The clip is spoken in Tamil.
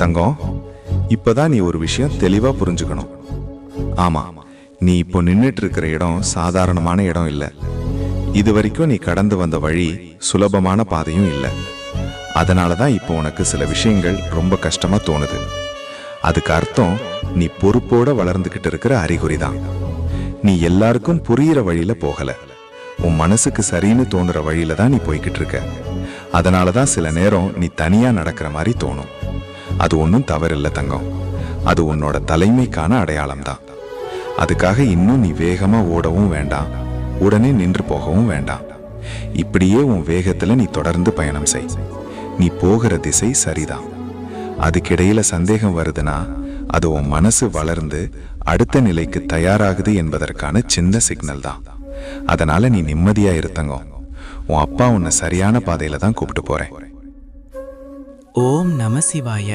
தங்கம், இப்பதான் நீ ஒரு விஷயம் தெளிவா புரிஞ்சுக்கணும். ஆமா, நீ இப்போ நின்னுட்டு இருக்கிற இடம் சாதாரணமான இடம் இல்ல. இது வரைக்கும் நீ கடந்து வந்த வழி சுலபமான பாதையும் இல்ல. அதனாலதான் இப்போ உனக்கு சில விஷயங்கள் ரொம்ப கஷ்டமா தோணுது. அதுக்கு அர்த்தம் நீ பொறுப்போட வளர்ந்துகிட்டு இருக்கிற அறிகுறிதான். நீ எல்லாருக்கும் புரியிற வழியில போகல, உன் மனசுக்கு சரின்னு தோணுற வழியில தான் நீ போய்கிட்டு இருக்க. அதனாலதான் சில நேரம் நீ தனியா நடக்கிற மாதிரி தோணும். அது ஒன்றும் தவறில்லை தங்கம், அது உன்னோட தலைமைக்கான அடையாளம் தான். அதுக்காக இன்னும் நீ வேகமா ஓடவும் வேண்டாம், உடனே நின்று போகவும் வேண்டாம். இப்படியே உன் வேகத்துல நீ தொடர்ந்து பயணம் செய். நீ போகிற திசை சரிதான். அதுக்கிடையில சந்தேகம் வருதுன்னா அது உன் மனசு வளர்ந்து அடுத்த நிலைக்கு தயாராகுது என்பதற்கான சின்ன சிக்னல் தான். அதனால நீ நிம்மதியா இருத்தங்கம். உன் அப்பா உன்னை சரியான பாதையில தான் கூப்பிட்டு போறேன். ஓம் நம சிவாய.